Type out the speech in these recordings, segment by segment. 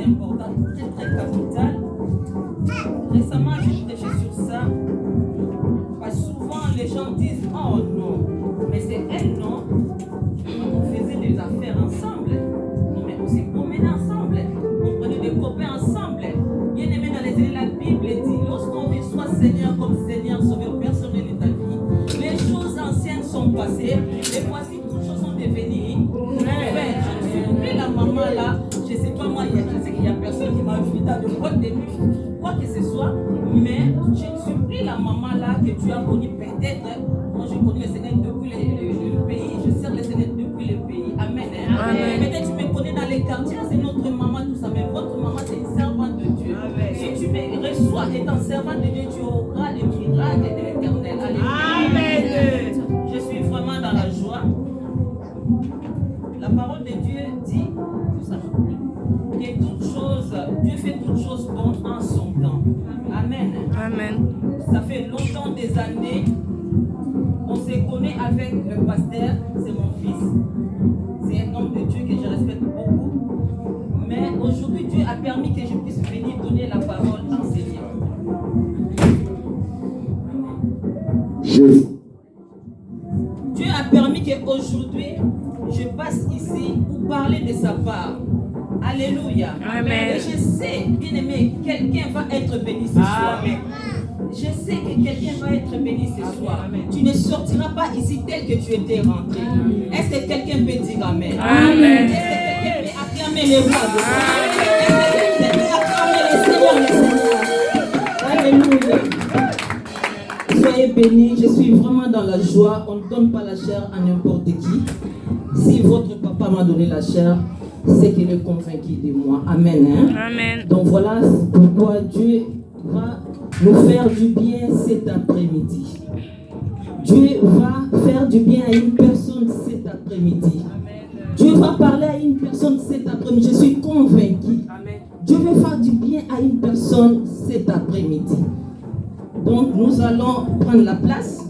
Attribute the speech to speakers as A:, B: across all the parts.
A: important, très très capital. Récemment, j'ai prêché sur ça. Parce que souvent, les gens disent oh non, mais c'est elle, non. On faisait des affaires ensemble. Non, mais on s'est promené ensemble. On prenait des copains ensemble. Bien aimé dans les années, la Bible dit lorsqu'on reçoit Seigneur comme Seigneur, Sauveur personnel de ta vie, les choses anciennes sont passées et voici toutes choses sont devenues nouvelles. Je ne suis plus la maman là. Je ne sais pas moi, je sais qu'il n'y a personne qui m'a vu dans le boîte de nuit, quoi que ce soit, mais je ne suis plus la maman là que tu as connue peut-être. Moi, je connais le Seigneur depuis le pays. Je sers le Seigneur depuis le pays. Amen. Amen. Peut-être tu me connais dans les quartiers, c'est notre maman, tout ça, mais votre maman, c'est une servante de Dieu. Amen. Si tu me reçois étant servante de Dieu, tu auras les miracles de l'Éternel. Amen. Je suis vraiment dans la joie. La parole de Dieu dit que toute chose, Dieu fait toutes choses bonnes en son temps. Amen. Amen. Ça fait longtemps des années. On se connaît avec le pasteur, c'est mon fils. C'est un homme de Dieu que je respecte beaucoup. Mais aujourd'hui, Dieu a permis que je puisse venir donner la parole enseignée. Dieu a permis qu'aujourd'hui, je passe ici pour parler de sa part. Alléluia. Amen. Et je sais, bien aimé, quelqu'un va être béni ce soir. Amen. Je sais que quelqu'un va être béni ce soir. Amen. Tu ne sortiras pas ici tel que tu étais rentré. Est-ce que quelqu'un peut dire Amen? Amen. Est-ce que quelqu'un peut acclamer les voix de Dieu? Est-ce que quelqu'un peut acclamer le Seigneur, le Seigneur? Alléluia. Soyez bénis, je suis vraiment dans la joie. On ne donne pas la chair à n'importe qui. Si votre papa m'a donné la chair, c'est qu'il est convaincu de moi. Amen. Hein? Amen. Donc voilà pourquoi Dieu va nous faire du bien cet après-midi. Dieu va faire du bien à une personne cet après-midi. Dieu va parler à une personne cet après-midi. Je suis convaincu. Dieu va faire du bien à une personne cet après-midi. Donc nous allons prendre la place.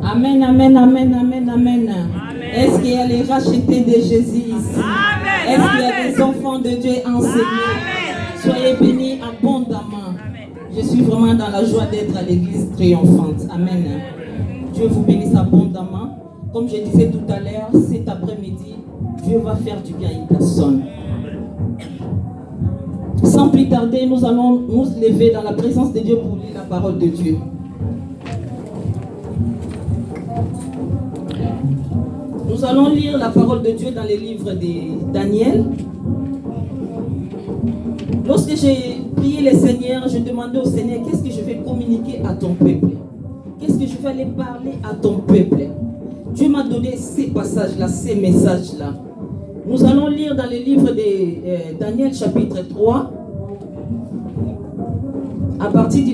A: Amen, amen, amen, amen, amen. Est-ce qu'il y a les rachetés de Jésus ici? Est-ce qu'il y a des enfants de Dieu enseignés? Soyez bénis abondamment. Je suis vraiment dans la joie d'être à l'église triomphante. Amen. Dieu vous bénisse abondamment. Comme je disais tout à l'heure, cet après-midi, Dieu va faire du bien à une personne. Sans plus tarder, nous allons nous lever dans la présence de Dieu pour lire la parole de Dieu. Nous allons lire la parole de Dieu dans les livres de Daniel. Lorsque j'ai prié le Seigneur, je demandais au Seigneur, qu'est-ce que je vais communiquer à ton peuple? Qu'est-ce que je vais aller parler à ton peuple? Dieu m'a donné ces passages-là, ces messages-là. Nous allons lire dans les livres de Daniel chapitre 3,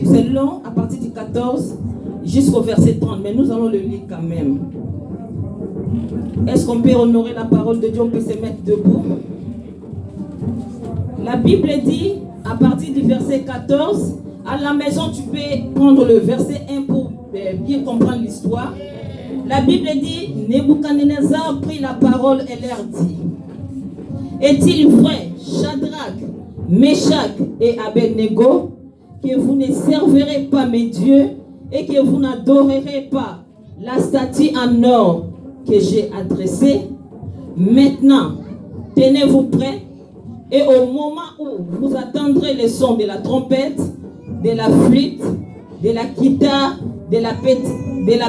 A: c'est long, à partir du 14 jusqu'au verset 30, mais nous allons le lire quand même. Est-ce qu'on peut honorer la parole de Dieu? On peut se mettre debout. La Bible dit, à partir du verset 14, à la maison tu peux prendre le verset 1 pour bien comprendre l'histoire. La Bible dit, Nebuchadnezzar prit la parole et leur dit, est-il vrai, Shadrach, Meshach et Abednego, que vous ne servirez pas mes dieux et que vous n'adorerez pas la statue en or que j'ai adressée? Maintenant, tenez-vous prêts, Et au moment où vous attendrez le son de la trompette, de la flûte, de la guitare, de la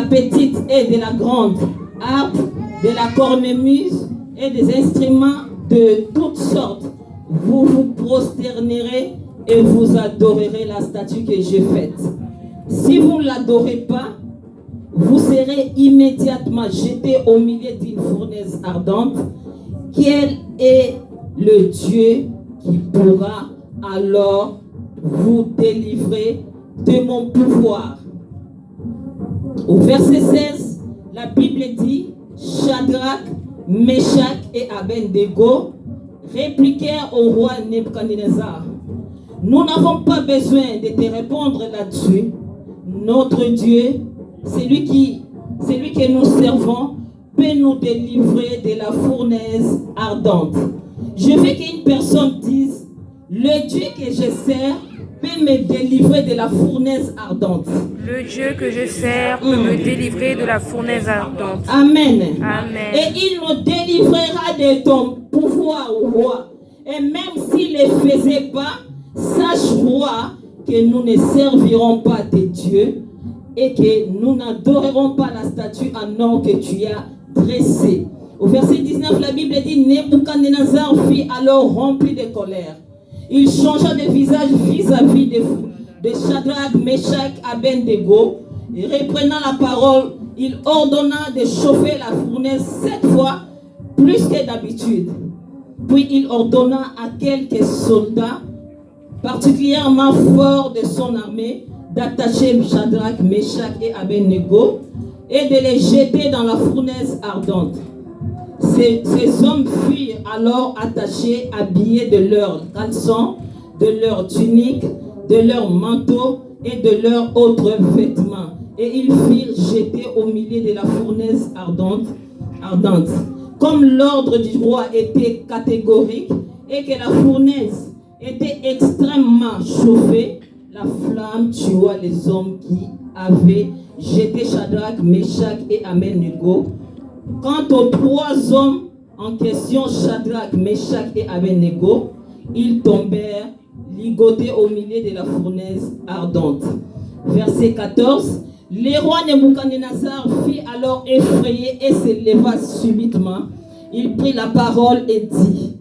A: petite et de la grande harpe, de la cornemuse et des instruments de toutes sortes, vous vous prosternerez et vous adorerez la statue que j'ai faite. Si vous ne l'adorez pas, vous serez immédiatement jeté au milieu d'une fournaise ardente. Quel est le Dieu qui pourra alors vous délivrer de mon pouvoir? Au verset 16, la Bible dit, Shadrach, Meshach et Abednego répliquèrent au roi Nebuchadnezzar. Nous n'avons pas besoin de te répondre là-dessus. Notre Dieu, celui que nous servons, peut nous délivrer de la fournaise ardente. Je veux qu'une personne dise, le Dieu que je sers peut me délivrer de la fournaise ardente.
B: Le Dieu que je sers peut me délivrer de la fournaise ardente.
A: Amen.
B: Amen.
A: Et il nous délivrera de ton pouvoir, roi. Et même s'il ne le faisait pas, sache, roi, que nous ne servirons pas tes dieux et que nous n'adorerons pas la statue en or que tu as dressée. Au verset 19, la Bible dit, Nebuchadnezzar fut alors rempli de colère. Il changea de visage vis-à-vis de Shadrach, Meshach, Abednego. Et reprenant la parole, il ordonna de chauffer la fournaise 7 fois plus que d'habitude. Puis il ordonna à quelques soldats, particulièrement forts de son armée, d'attacher Shadrach, Meshach et Abednego et de les jeter dans la fournaise ardente. Ces hommes furent alors attachés, habillés de leurs caleçons, de leurs tuniques, de leurs manteaux et de leurs autres vêtements. Et ils furent jetés au milieu de la fournaise ardente. Comme l'ordre du roi était catégorique et que la fournaise était extrêmement chauffée, la flamme tua les hommes qui avaient jeté Shadrach, Meshach et Abednego. Quant aux 3 hommes en question, Shadrach, Meshach et Abednego, ils tombèrent ligotés au milieu de la fournaise ardente. Verset 14. Le roi Nebuchadnezzar fut alors effrayé et se leva subitement. Il prit la parole et dit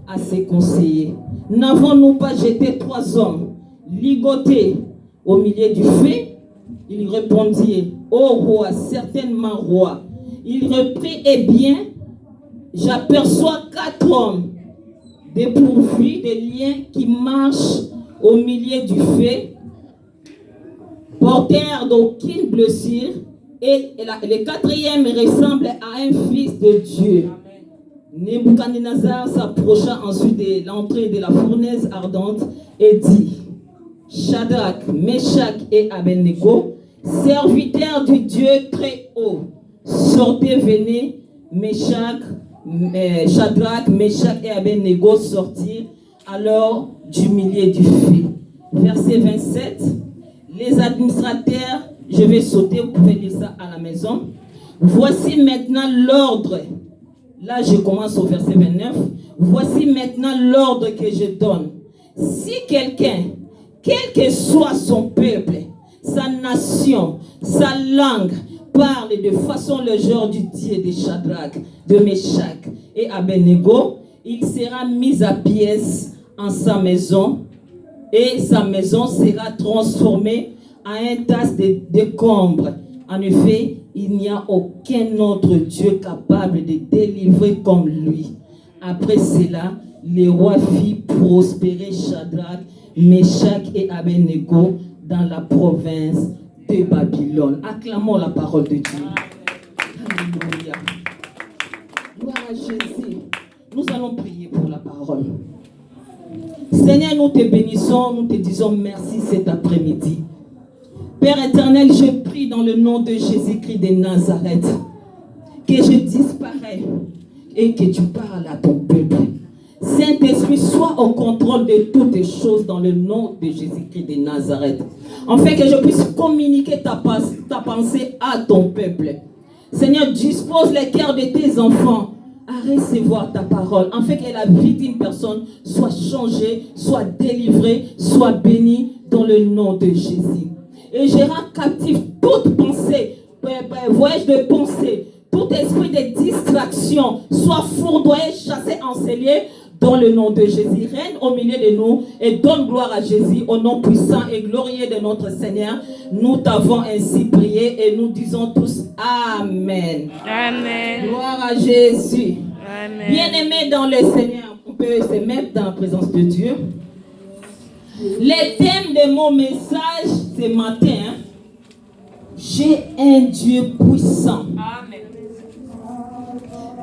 A: à ses conseillers, n'avons-nous pas jeté 3 hommes ligotés au milieu du feu? Ils répondirent, ô roi, certainement roi. Il reprit, eh bien, j'aperçois 4 hommes dépourvus de liens qui marchent au milieu du feu, porteurs d'aucune blessure, et le 4e ressemble à un fils de Dieu. Nebuchadnezzar s'approcha ensuite de l'entrée de la fournaise ardente et dit, Shadrach, Meshach et Abednego, serviteurs du Dieu très haut, sortez, venez. Shadrach, Meshach et Abednego sortirent alors du milieu du feu. Verset 27. Les administrateurs, je vais sauter, vous pouvez lire ça à la maison. Voici maintenant l'ordre. Là, je commence au verset 29. Voici maintenant l'ordre que je donne. Si quelqu'un, quel que soit son peuple, sa nation, sa langue, parle de façon légère du Dieu de Shadrach, de Meshach et Abednego, il sera mis à pièces en sa maison et sa maison sera transformée en un tas de décombres. En effet, il n'y a aucun autre Dieu capable de délivrer comme lui. Après cela, le roi fit prospérer Shadrach, Meshach et Abednego dans la province de Babylone. Acclamons la parole de Dieu. Alléluia. Gloire à Jésus. Nous allons prier pour la parole. Seigneur, nous te bénissons, nous te disons merci cet après-midi. Père éternel, je prie dans le nom de Jésus-Christ de Nazareth que je disparais et que tu parles à ton peuple. Saint-Esprit, sois au contrôle de toutes les choses dans le nom de Jésus-Christ de Nazareth. Afin que je puisse communiquer ta pensée à ton peuple. Seigneur, dispose les cœurs de tes enfants à recevoir ta parole, afin que la vie d'une personne soit changée, soit délivrée, soit bénie dans le nom de Jésus. Et je rends captif toute pensée, voyage de pensée, tout esprit de distraction, soit fourvoyé, chassé, encelé, dans le nom de Jésus. Règne au milieu de nous et donne gloire à Jésus, au nom puissant et glorieux de notre Seigneur. Nous t'avons ainsi prié et nous disons tous Amen.
B: Amen.
A: Gloire à Jésus.
B: Amen.
A: Bien-aimés dans le Seigneur, on peut se mettre dans la présence de Dieu. Le thème de mon message ce matin, j'ai un Dieu puissant.
B: Amen.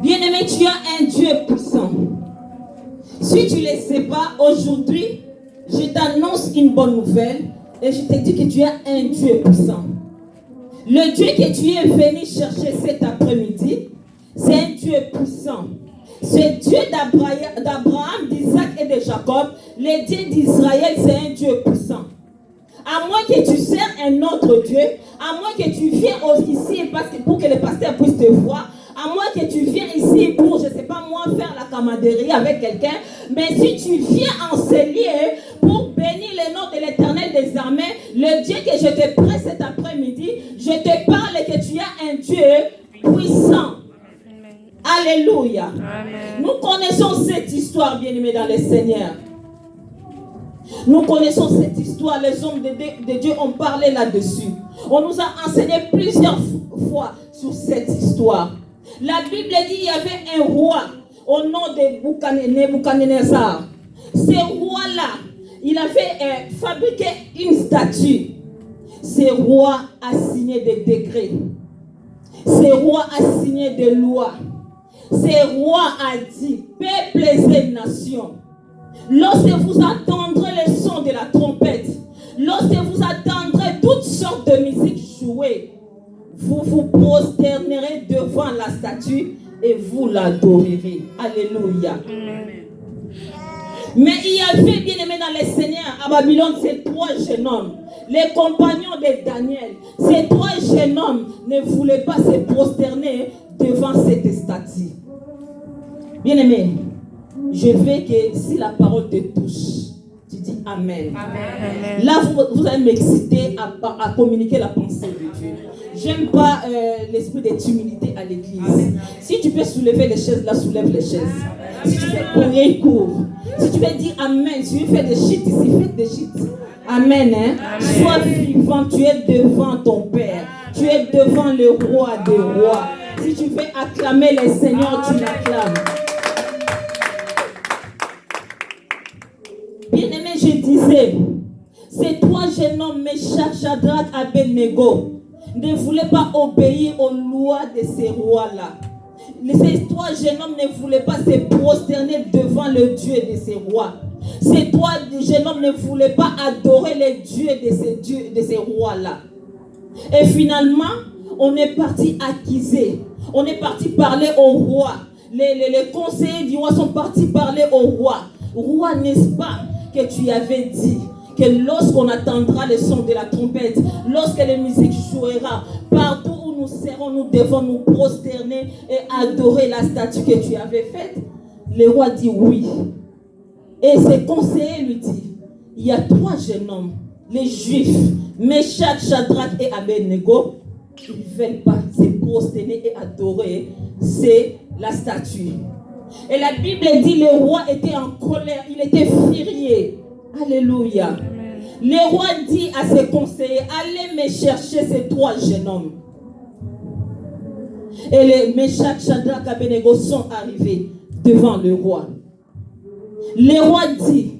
A: Bien-aimé, tu as un Dieu puissant. Si tu ne le sais pas, aujourd'hui, je t'annonce une bonne nouvelle et je te dis que tu as un Dieu puissant. Le Dieu que tu es venu chercher cet après-midi, c'est un Dieu puissant. C'est Dieu d'Abraham, d'Isaac et de Jacob. Le Dieu d'Israël, c'est un Dieu puissant. À moins que tu sers un autre Dieu, à moins que tu viennes ici pour que le pasteur puisse te voir, à moins que tu viennes ici pour, je ne sais pas moi, faire la camaraderie avec quelqu'un, mais si tu viens enseigner pour bénir le nom de l'Éternel des armées, le Dieu que je te prête cet après-midi, je te parle que tu as un Dieu puissant. Alléluia.
B: Amen.
A: Nous connaissons cette histoire, bien-aimés dans le Seigneur. Nous connaissons cette histoire, les hommes de Dieu ont parlé là-dessus. On nous a enseigné plusieurs fois sur cette histoire. La Bible dit qu'il y avait un roi au nom de Nebuchadnezzar. Ce roi-là, il avait fabriqué une statue. Ce roi a signé des décrets. Ce roi a signé des lois. Ce roi a dit, peuple et nations, lorsque vous entendrez le son de la trompette, lorsque vous entendrez toutes sortes de musique jouer, vous vous prosternerez devant la statue et vous l'adorerez. Alléluia. Mais il y avait, bien aimé dans les Seigneurs, à Babylone, ces trois jeunes hommes, les compagnons de Daniel. Ces trois jeunes hommes ne voulaient pas se prosterner devant cette statue. Bien aimé, je veux que si la parole te touche, tu dis Amen.
B: Amen.
A: Là, vous allez m'exciter à communiquer la pensée de Dieu. J'aime pas l'esprit de timidité à l'église. Si tu peux soulever les chaises, là, soulève les chaises. Si tu veux courir, cours. Si tu veux dire Amen, si tu veux faire des shit ici, fais des shit. Amen. Hein? Amen. Sois vivant, tu es devant ton Père. Tu es devant le roi des rois. Si tu veux acclamer les seigneurs, tu l'acclames. Bien-aimé, je disais, ces trois jeunes hommes, Meshach, Shadrach, Abednego, ne voulaient pas obéir aux lois de ces rois-là. Ces trois jeunes hommes ne voulaient pas se prosterner devant le Dieu de ces rois. Ces trois jeunes hommes ne voulaient pas adorer les dieux de ces rois-là. Et finalement, on est parti accuser. On est parti parler au roi. Les conseillers du roi sont partis parler au roi. Roi, n'est-ce pas que tu avais dit que lorsqu'on attendra le son de la trompette, lorsque la musique jouera, partout où nous serons, nous devons nous prosterner et adorer la statue que tu avais faite? Le roi dit oui. Et ses conseillers lui disent, il y a trois jeunes hommes, les Juifs, Meshach, Shadrach et Abednego, ils ne veulent pas se prosterner et adorer, c'est la statue. Et la Bible dit le roi était en colère, il était furieux. Alléluia. Amen. Le roi dit à ses conseillers, allez me chercher ces trois jeunes hommes. Et les Meshach, Shadrach, Abednego sont arrivés devant le roi. Le roi dit,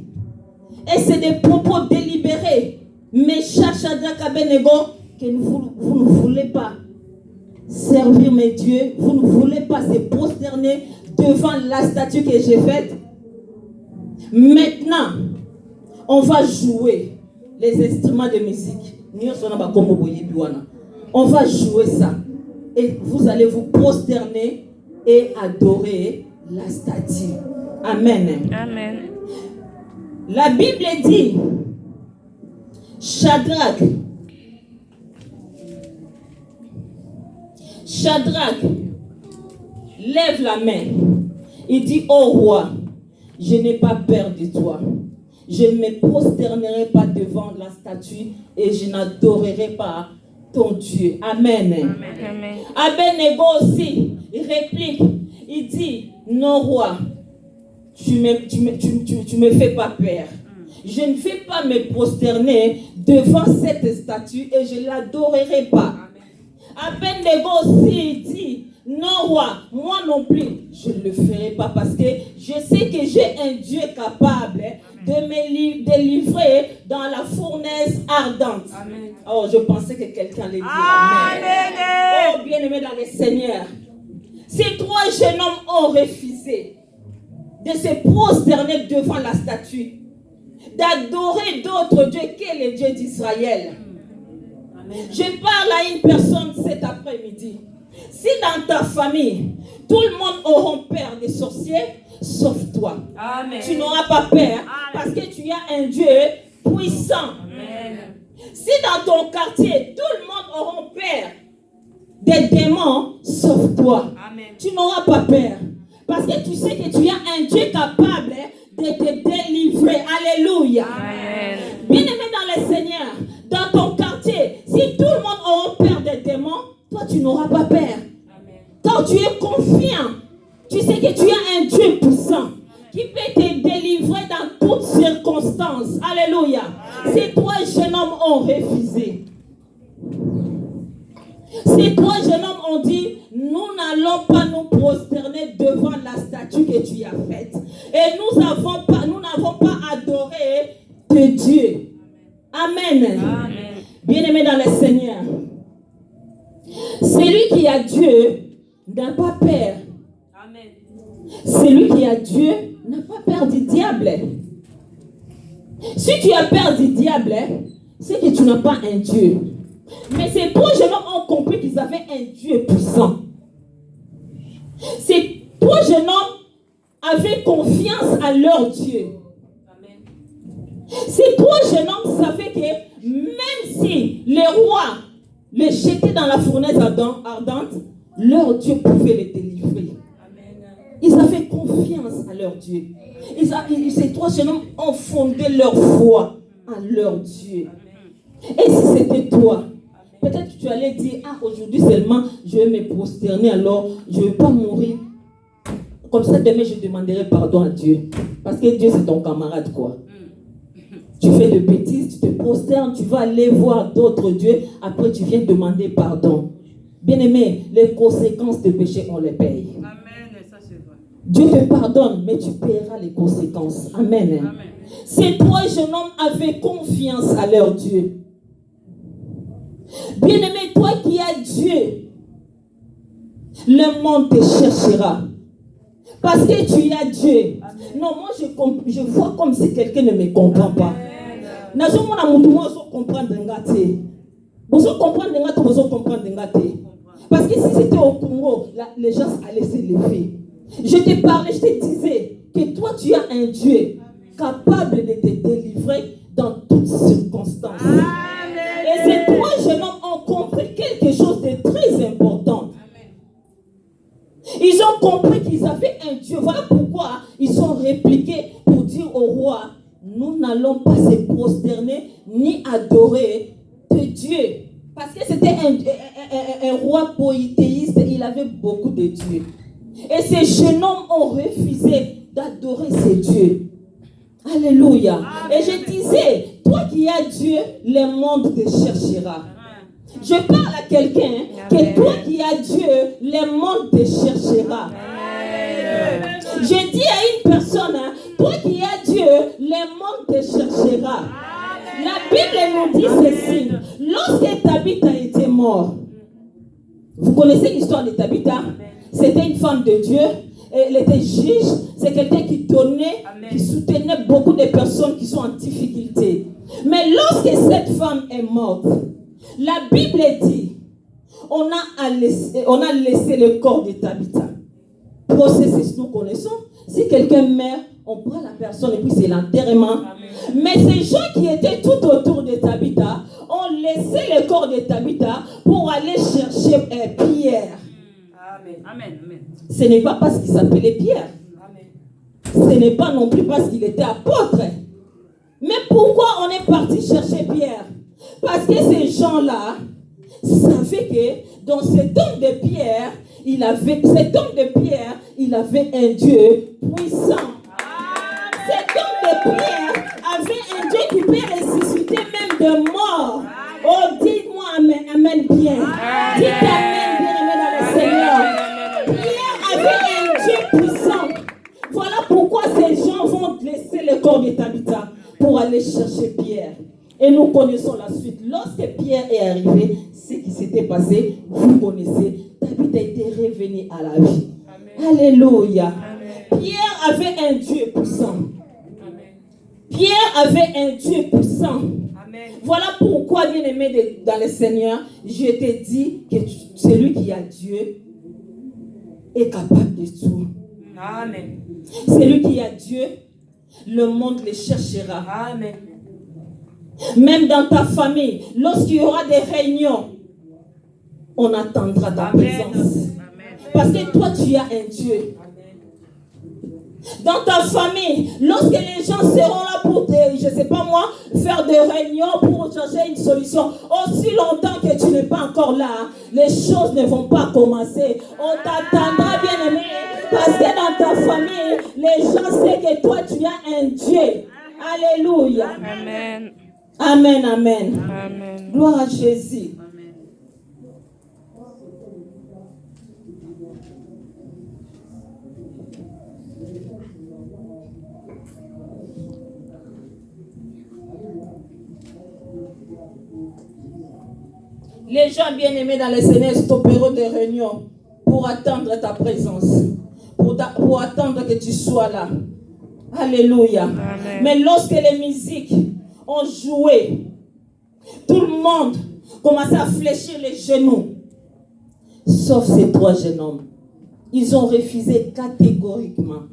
A: et c'est des propos délibérés, Meshach, Shadrach, Abednego, que vous ne voulez pas servir mes dieux, vous ne voulez pas se prosterner devant la statue que j'ai faite. Maintenant, on va jouer les instruments de musique. On va jouer ça. Et vous allez vous prosterner et adorer la statue. Amen.
B: Amen.
A: La Bible dit, Shadrach, lève la main. Il dit, ô roi, je n'ai pas peur de toi. Je ne me prosternerai pas devant la statue et je n'adorerai pas ton Dieu. Amen.
B: Amen.
A: Abednego aussi, il réplique. Il dit, non roi, tu me fais pas peur. Je ne vais pas me prosterner devant cette statue et je ne l'adorerai pas. Abednego aussi dit, non roi, moi non plus, je ne le ferai pas parce que je sais que j'ai un Dieu capable de me délivrer dans la fournaise ardente. Amen. Oh, je pensais que quelqu'un allait dire Amen. Oh, bien-aimé dans le Seigneur, ces trois jeunes hommes ont refusé de se prosterner devant la statue, d'adorer d'autres dieux que le Dieu d'Israël. Je parle à une personne cet après-midi. Si dans ta famille, tout le monde aura peur des sorciers, sauf toi. Amen. Tu n'auras pas peur parce que tu as un Dieu puissant. Amen. Si dans ton quartier, tout le monde aura peur des démons, sauf toi. Amen. Tu n'auras pas peur parce que tu sais que tu as un Dieu capable de te délivrer. Alléluia. Amen. Bien-aimé dans le Seigneur, dans ton quartier, si tout le monde aura peur des démons, toi tu n'auras pas peur. Amen. Quand tu es confiant, tu sais que tu as un Dieu puissant qui peut te délivrer dans toutes circonstances. Alléluia. Ces trois jeunes hommes ont refusé. Ces trois jeunes hommes ont dit, nous n'allons pas nous prosterner devant la statue que tu as faite. Et nous n'avons pas adoré de Dieu. Amen. Amen. Bien-aimé dans le Seigneur, celui qui a Dieu n'a pas peur. Amen. Celui qui a Dieu n'a pas peur du diable. Si tu as peur du diable, c'est que tu n'as pas un Dieu. Mais ces trois jeunes hommes ont compris qu'ils avaient un Dieu puissant. Ces trois jeunes hommes avaient confiance à leur Dieu. Amen. Ces trois jeunes hommes savaient que même si les rois les jetaient dans la fournaise ardente, leur Dieu pouvait les délivrer. Amen. Ils avaient confiance à leur Dieu. Ces trois jeunes hommes ont fondé leur foi en leur Dieu. Amen. Et si c'était toi, peut-être que tu allais dire, aujourd'hui seulement, je vais me prosterner, alors je ne vais pas mourir. Comme ça, demain, je demanderai pardon à Dieu. Parce que Dieu, c'est ton camarade, quoi. Tu fais de bêtises, tu te prosternes, tu vas aller voir d'autres dieux, après tu viens demander pardon. Bien-aimé, les conséquences de péché, on les paye. Amen, ça c'est vrai. Dieu te pardonne, mais tu paieras les conséquences. Amen. Amen. Ces trois jeunes hommes avaient confiance à leur Dieu. Bien-aimé, toi qui as Dieu, le monde te cherchera. Parce que tu as Dieu. Amen. Non, moi je vois comme si quelqu'un ne me comprend pas. Parce que si c'était au Congo, les gens allaient se lever. Je te parlais, je te disais que toi tu as un Dieu capable de te délivrer dans toutes circonstances. Amen. Et ces trois jeunes hommes ont compris quelque chose de très important. Ils ont compris qu'ils avaient un Dieu. Voilà pourquoi ils ont répliqué pour dire au roi, nous n'allons pas se prosterner ni adorer de Dieu. Parce que c'était un roi polythéiste, il avait beaucoup de dieux. Et ces jeunes hommes ont refusé d'adorer ces dieux. Alléluia. Amen. Et je disais, toi qui as Dieu, le monde te cherchera. Je parle à quelqu'un que toi qui as Dieu, le monde te cherchera. Amen. Je dis à une personne, toi qui as Dieu, le monde te cherchera. Amen. La Bible nous dit ceci. Lorsque Tabitha était mort, vous connaissez l'histoire de Tabitha? C'était une femme de Dieu. Elle était juge. C'est quelqu'un qui donnait, qui soutenait beaucoup de personnes qui sont en difficulté. Mais lorsque cette femme est morte, la Bible dit, on a laissé le corps de Tabitha. Processus, nous connaissons. Si quelqu'un meurt, on prend la personne et puis c'est l'enterrement. Mais ces gens qui étaient tout autour de Tabitha ont laissé le corps de Tabitha pour aller chercher Pierre.
C: Amen.
A: Ce n'est pas parce qu'il s'appelait Pierre. Ce n'est pas non plus parce qu'il était apôtre. Mais pourquoi on est parti chercher Pierre? Parce que ces gens-là savaient que dans cet homme de Pierre, il avait un Dieu puissant. Cet homme de Pierre avait un Dieu qui peut ressusciter même de mort. Oh, dites-moi amen bien. Dites amen bien aimé dans le Seigneur. Pierre avait un Dieu puissant. Voilà pourquoi ces gens vont laisser le corps de Tabitha pour aller chercher Pierre. Et nous connaissons la suite. Lorsque Pierre est arrivé, ce qui s'était passé, vous connaissez, Tabitha était revenu à la vie. Amen. Alléluia. Amen. Pierre avait un Dieu puissant. Amen. Pierre avait un Dieu puissant. Amen. Voilà pourquoi, bien-aimé dans le Seigneur, je te dis que celui qui a Dieu est capable de tout. Amen. Celui qui a Dieu, le monde le cherchera. Amen. Même dans ta famille, lorsqu'il y aura des réunions, on attendra ta présence. Amen. Parce que toi, tu as un Dieu. Dans ta famille, lorsque les gens seront là pour je ne sais pas moi, faire des réunions pour chercher une solution, aussi longtemps que tu n'es pas encore là, les choses ne vont pas commencer. On t'attendra, bien aimé, parce que dans ta famille, les gens savent que toi, tu as un Dieu. Alléluia.
B: Amen.
A: Amen, amen.
B: Amen.
A: Gloire à Jésus.
C: Amen.
A: Les gens bien-aimés dans les Seigneur stopperont des réunions pour attendre ta présence, pour attendre que tu sois là. Alléluia.
B: Amen.
A: Mais lorsque les musiques ont joué, tout le monde commençait à fléchir les genoux, sauf ces 3 jeunes hommes. Ils ont refusé catégoriquement.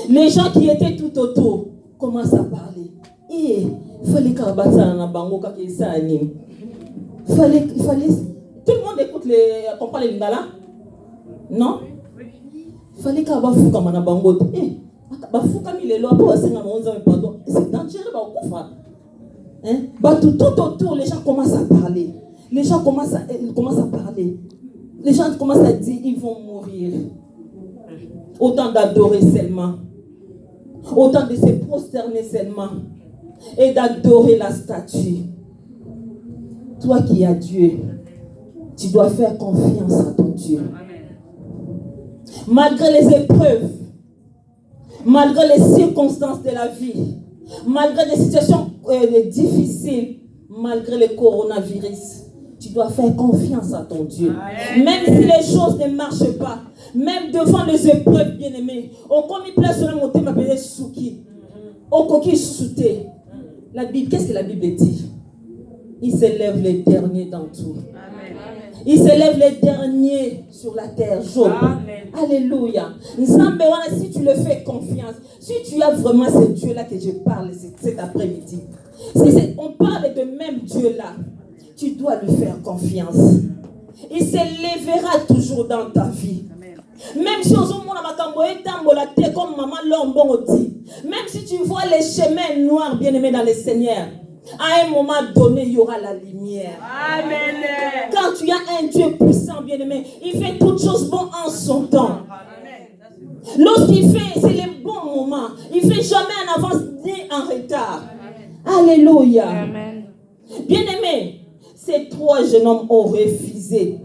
A: Les gens qui étaient tout autour commencent à parler. Il fallait qu'il fallait. Tout le monde écoute comprend les lingala? Non? Il fallait qu'il y ait un bango. C'est dangereux. Tout autour, les gens commencent à parler. Les gens commencent à parler. Les gens commencent à dire ils vont mourir. Autant d'adorer seulement. Autant de se prosterner seulement. Et d'adorer la statue. Toi qui as Dieu, tu dois faire confiance à ton Dieu. Malgré les épreuves, malgré les circonstances de la vie, malgré les situations difficiles, malgré le coronavirus, tu dois faire confiance à ton Dieu. Même si les choses ne marchent pas, même devant les épreuves, bien-aimés, on commis place sur le monté, ma belle souki, on coquille souté. La Bible, qu'est-ce que la Bible dit? Il s'élève les derniers dans tout. Amen. Il s'élève les derniers sur la terre. Job. Amen. Alléluia. Si tu le fais confiance, si tu as vraiment ce Dieu-là que je parle cet après-midi, si on parle de même Dieu-là, tu dois lui faire confiance. Il s'élèvera toujours dans ta vie. Même si comme maman Lombon dit, même si tu vois les chemins noirs bien-aimés dans le Seigneur, à un moment donné, il y aura la lumière. Amen. Quand tu as un Dieu puissant, bien-aimé, il fait toutes choses bonnes en son temps. Lorsqu'il fait, c'est le bon moment. Il ne fait jamais en avance ni en retard. Alléluia.
B: Amen.
A: Bien-aimé, ces 3 jeunes hommes ont refusé.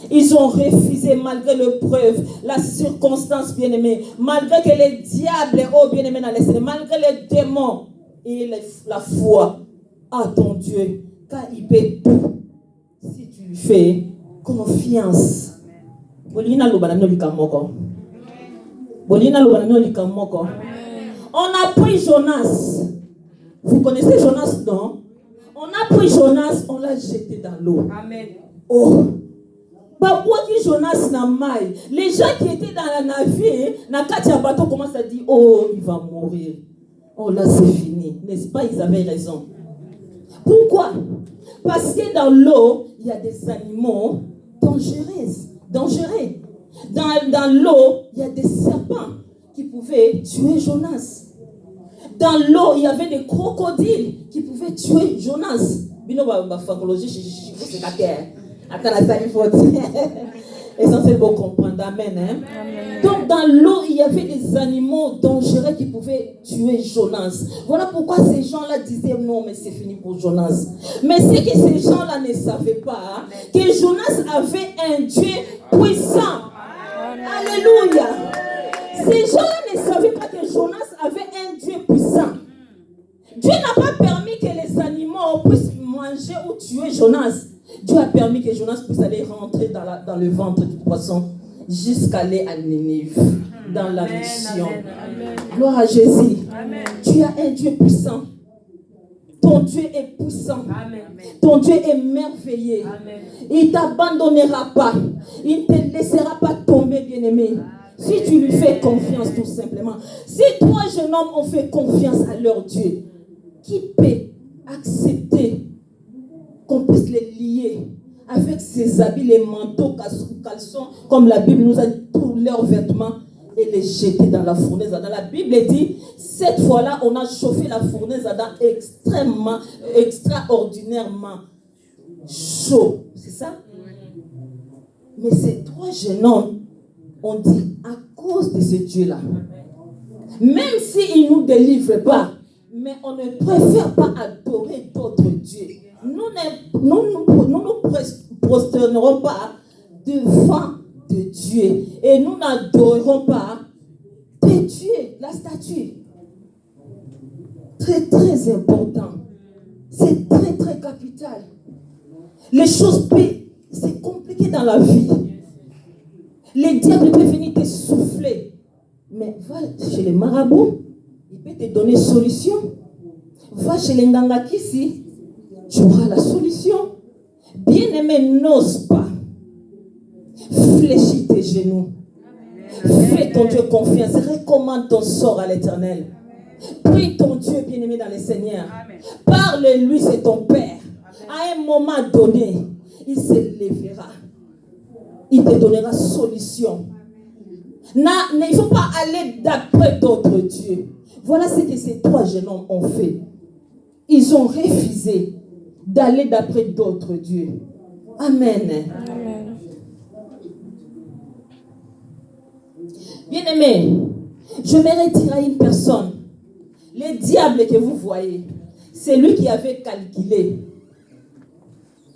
A: Ils ont refusé malgré l'épreuve, la circonstance, bien-aimé, malgré que les diables, oh bien-aimé dans les Seigneur, malgré les démons. Et la foi à ton Dieu, car il peut tout si tu lui fais confiance. On a pris Jonas. Vous connaissez Jonas, non? On a pris Jonas, on l'a jeté dans l'eau. Amen. Oh. Jonas n'a maille. Les gens qui étaient dans la navire, Nakatia bateau commence à dire, oh, il va mourir. Oh là, c'est fini. N'est-ce pas? Ils avaient raison. Pourquoi? Parce que dans l'eau, il y a des animaux dangereux. dangereux. Dans l'eau, il y a des serpents qui pouvaient tuer Jonas. Dans l'eau, il y avait des crocodiles qui pouvaient tuer Jonas. Essentiel pour comprendre. Amen. Donc dans l'eau, il y avait des animaux dangereux qui pouvaient tuer Jonas. Voilà pourquoi ces gens-là disaient non, mais c'est fini pour Jonas. Mais c'est que ces gens-là ne savaient pas que Jonas avait un Dieu puissant. Alléluia. Ces gens-là ne savaient pas que Jonas avait un Dieu puissant. Dieu n'a pas permis que les animaux puissent manger ou tuer Jonas. Dieu a permis que Jonas puisse aller rentrer dans le ventre du poisson jusqu'à aller à Nénive, dans la mission. Gloire à Jésus. Amen. Tu as un Dieu puissant. Ton Dieu est puissant. Amen. Ton Dieu est merveilleux. Amen. Il ne t'abandonnera pas. Il ne te laissera pas tomber, bien-aimé. Si tu lui fais confiance, tout simplement. Si trois jeunes hommes ont fait confiance à leur Dieu, qui peut accepter qu'on puisse les lier avec ses habits, les manteaux, caleçons, comme la Bible nous a dit, tous leurs vêtements, et les jeter dans la fournaise Adam. La Bible dit, cette fois-là, on a chauffé la fournaise Adam extraordinairement chaud. C'est ça? Mais ces trois jeunes hommes ont dit, à cause de ce Dieu-là, même s'il ne nous délivre pas, mais on ne préfère pas adorer d'autres dieux. Nous nous prosternerons pas devant de Dieu. Et nous n'adorerons pas des dieux, la statue. Très, très important. C'est très, très capital. Les choses, c'est compliqué dans la vie. Les diables peuvent venir te souffler. Mais va chez les marabouts, il peut te donner solution. Va chez les ngangakisi, tu auras la solution. Bien-aimé, n'ose pas. Fléchis tes genoux. Fais ton Dieu confiance. Recommande ton sort à l'Éternel. Prie ton Dieu bien-aimé dans le Seigneur. Parle-lui, c'est ton Père. À un moment donné, il se lèvera. Il te donnera solution. Il ne faut pas aller d'après d'autres dieux. Voilà ce que ces trois jeunes hommes ont fait. Ils ont refusé d'aller d'après d'autres dieux. Amen. Amen. Bien-aimé, je me retire à une personne. Le diable que vous voyez, c'est lui qui avait calculé.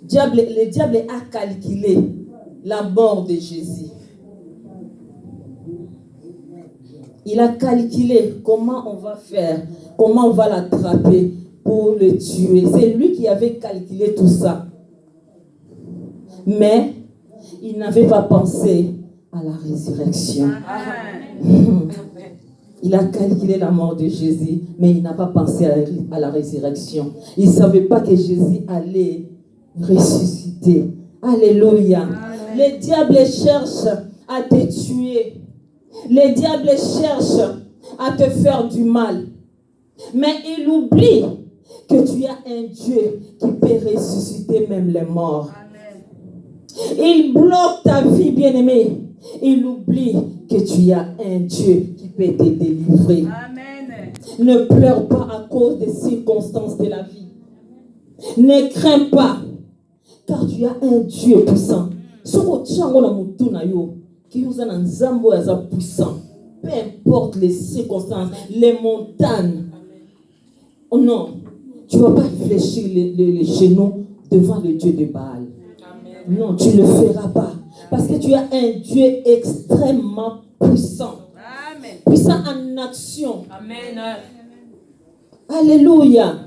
A: Le diable a calculé la mort de Jésus. Il a calculé comment on va faire, comment on va l'attraper pour le tuer. C'est lui qui avait calculé tout ça. Mais il n'avait pas pensé à la résurrection. Il a calculé la mort de Jésus, mais il n'a pas pensé à la résurrection. Il ne savait pas que Jésus allait ressusciter. Alléluia. Le diable cherche à te tuer. Le diable cherche à te faire du mal. Mais il oublie que tu as un Dieu qui peut ressusciter même les morts. Il bloque ta vie, bien-aimé. Il oublie que tu as un Dieu qui peut te délivrer. Amen. Ne pleure pas à cause des circonstances de la vie. Ne crains pas, car tu as un Dieu puissant. Peu importe les circonstances, les montagnes. Oh non, tu ne vas pas fléchir les genoux devant le Dieu de Baal. Amen. Non, tu ne le feras pas. Parce que tu as un Dieu extrêmement puissant. Amen. Puissant en action. Amen. Alléluia.